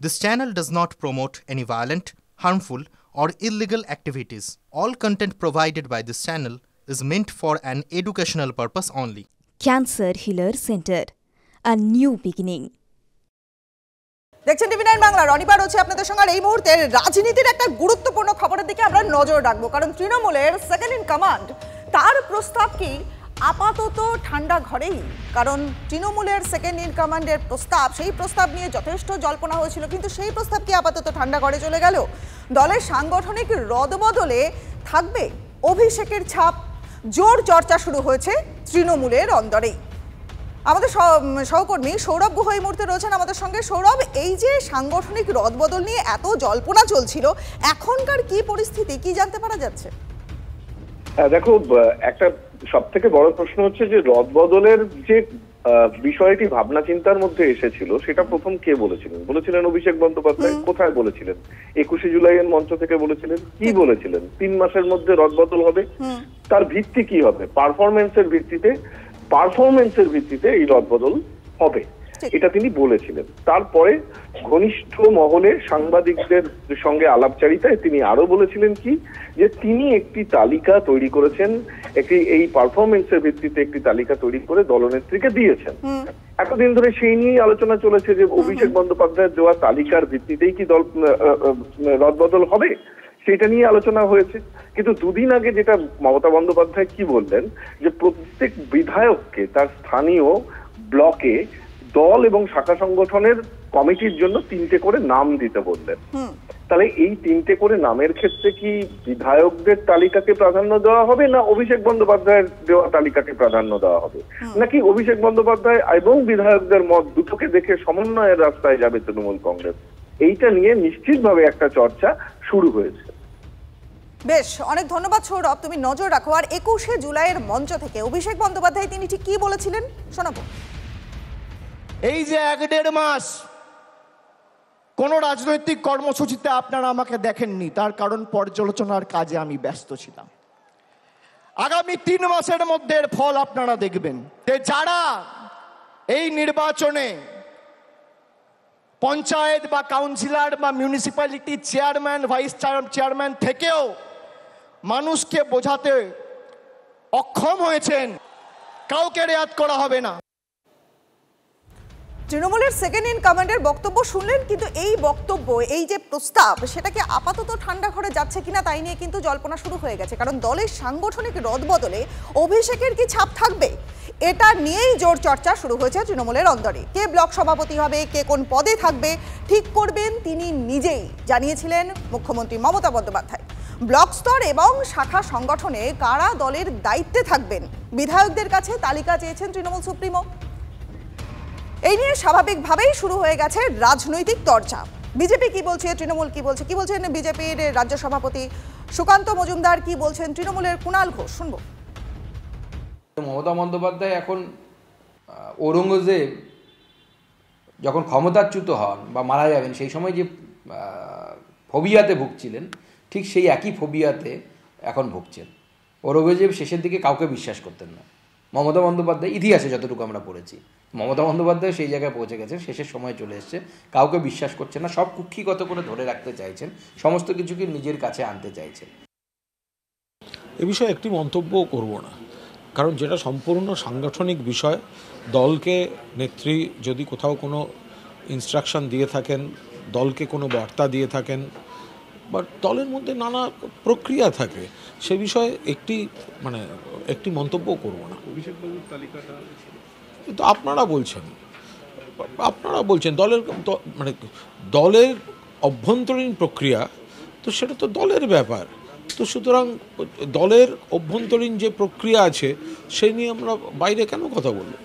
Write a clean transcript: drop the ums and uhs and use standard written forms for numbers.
This channel does not promote any violent, harmful, or illegal activities. All content provided by this channel is meant for an educational purpose only. Cancer Healer Center, a new beginning. দেখছেন টিভি9 বাংলা, রনিবা রয়েছে আপনাদের সঙ্গে। এই মুহূর্তে রাজনীতির একটা গুরুত্বপূর্ণ খবরের দিকে আমরা নজর রাখবো, কারণ তৃণমূলের সেকেন্ড ইন কমান্ড তার প্রস্তাব কি আপাতত ঠান্ডা ঘরেই। কারণ তৃণমূলের সেকেন্ড ইন কমান্ডের প্রস্তাব, সেই প্রস্তাব নিয়ে যথেষ্ট জল্পনা হয়েছিল, কিন্তু সেই প্রস্তাব কি আপাতত ঠান্ডা ঘরে চলে গেল? দলের সাংগঠনিক রদবদলে থাকবে অভিষেকের ছাপ, জোর চর্চা শুরু হয়েছে তৃণমূলের অন্দরেই। আমাদের সহকর্মী সৌরভ গুহ এই মুহূর্তে রয়েছেন আমাদের সঙ্গে। সৌরভ, এই যে সাংগঠনিক রদবদল নিয়ে এত জল্পনা চলছিল, এখনকার কি পরিস্থিতি, কি জানতে পারা যাচ্ছে? দেখো, একটা সব থেকে বড় প্রশ্ন হচ্ছে যে রদবদলের যে বিষয়টি ভাবনা চিন্তার মধ্যে এসেছিল, সেটা প্রথম কে বলেছিলেন অভিষেক বন্দ্যোপাধ্যায়। কোথায় বলেছিলেন? 21শে জুলাইয়ের মঞ্চ থেকে বলেছিলেন। কি বলেছিলেন? 3 মাসের মধ্যে রদবদল হবে। তার ভিত্তি কি হবে? পারফরমেন্সের ভিত্তিতে এই রদবদল হবে, এটা তিনি বলেছিলেন। তারপরে ঘনিষ্ঠ মহলে সাংবাদিকদের সঙ্গে আলাপচারিতায় তিনি আরো বলেছিলেন কি, যে তিনি একটি তালিকা তৈরি করেছেন, এই পারফরমেন্সের ভিত্তিতে একটি তালিকা তৈরি করে দলনেত্রীকে দিয়েছেন। এতদিন ধরে সেই নিয়েই আলোচনা চলেছে যে অভিষেক বন্দ্যোপাধ্যায়ের দেওয়া তালিকার ভিত্তিতেই কি রদবদল হবে, সেটা নিয়ে আলোচনা হয়েছে। কিন্তু দুদিন আগে যেটা মমতা বন্দ্যোপাধ্যায় কি বললেন, যে প্রত্যেক বিধায়ককে তার স্থানীয় ব্লকে দল এবং শাখা সংগঠনের কমিটির জন্য 3টে করে নাম দিতে বললেন। তাহলে এই 3টে করে নামের ক্ষেত্রে কি বিধায়কদের তালিকাকে প্রাধান্য দেওয়া হবে, না অভিষেক বন্দ্যোপাধ্যায়ের দেওয়া তালিকাকে প্রাধান্য দেওয়া হবে, নাকি অভিষেক বন্দ্যোপাধ্যায় এবং বিধায়কদের মত দুটোকে দেখে সমন্বয়ের রাস্তায় যাবে তৃণমূল কংগ্রেস? এইটা নিয়ে নিশ্চিতভাবে একটা চর্চা শুরু হয়েছে। বেশ, অনেক ধন্যবাদ সৌরভ, তুমি নজর রাখো। আর 21শে জুলাইয়ের মঞ্চ থেকে অভিষেক বন্দ্যোপাধ্যায় তিনি ঠিক কি বলেছিলেন শোনাবো। এই যে 1-1.5 মাস কোন রাজনৈতিক কর্মসূচিতে আপনারা আমাকে দেখেননি, তার কারণ পর্যালোচনার কাজে আমি ব্যস্ত ছিলাম। আগামী 3 মাসের মধ্যে এর ফল আপনারা দেখবেন। যারা এই নির্বাচনে পঞ্চায়েত বা কাউন্সিলর বা মিউনিসিপ্যালিটি চেয়ারম্যান, ভাইস চেয়ারম্যান থেকেও মানুষকে বোঝাতে অক্ষম হয়েছেন, কাউকে রেয়াত করা হবে না। তৃণমূলের সেকেন্ড ইন কমান্ডের বক্তব্য শুনলেন, কিন্তু এই বক্তব্য, এই যে প্রস্তাব, সেটাকে আপাতত ঠান্ডা ঘরে যাচ্ছে কিনা তাই নিয়ে কিন্তু জল্পনা শুরু হয়ে গেছে। কারণ দলের সাংগঠনিক রদবদলে অভিষেকের কি ছাপ থাকবে, এটা নিয়েই জোর চর্চা শুরু হয়েছে তৃণমূলের অন্দরে। কে ব্লক সভাপতি হবে, কে কোন পদে থাকবে ঠিক করবেন তিনি নিজেই, জানিয়েছিলেন মুখ্যমন্ত্রী মমতা বন্দ্যোপাধ্যায়। ব্লক স্তর এবং শাখা সংগঠনে কারা দলের দায়িত্বে থাকবেন, বিধায়কদের কাছে তালিকা চেয়েছেন তৃণমূল সুপ্রিমো। এই নিয়ে স্বাভাবিকভাবেই শুরু হয়ে গেছে রাজনৈতিক চর্চা। বিজেপি কি বলছে, তৃণমূল কি বলছে, কি বলছেন বিজেপির রাজ্য সভাপতি সুকান্ত মজুমদার, কি বলছেন তৃণমূলের কুণাল ঘোষ, শুনবো। মমতা বন্দ্যোপাধ্যায় এখন ঔরঙ্গজেব যখন ক্ষমতাচ্যুত হন বা মারা যাবেন, সেই সময় যে ফোবিয়াতে ভুগছিলেন, ঠিক সেই একই ফোবিয়াতে এখন ভুগছেন। ঔরঙ্গজেব শেষের দিকে কাউকে বিশ্বাস করতেন না। মমতা বন্দ্যোপাধ্যায়, ইতিহাসে যতটুকু আমরা পড়েছি, মমতা বন্দ্যোপাধ্যায় সেই জায়গায় পৌঁছে গেছেন, শেষের সময় চলে এসছে, কাউকে বিশ্বাস করছেন না, সব কুক্ষিগত করে ধরে রাখতে চাইছেন, সমস্ত কিছুকে নিজের কাছে আনতে চাইছেন। এ বিষয়ে একটি মন্তব্য করব না, কারণ যেটা সম্পূর্ণ সাংগঠনিক বিষয়। দলকে নেত্রী যদি কোথাও কোনো ইনস্ট্রাকশন দিয়ে থাকেন, দলকে কোনো বার্তা দিয়ে থাকেন, বা দলের মধ্যে নানা প্রক্রিয়া থাকে, সে বিষয়ে একটি মন্তব্য করব না। অভিষেকবাবুর তালিকাটা কিন্তু আপনারা বলছেন দলের অভ্যন্তরীণ প্রক্রিয়া, তো সেটা তো দলের ব্যাপার। তো সুতরাং দলের অভ্যন্তরীণ যে প্রক্রিয়া আছে, সেই নিয়ে আমরা বাইরে কেন কথা বলবো?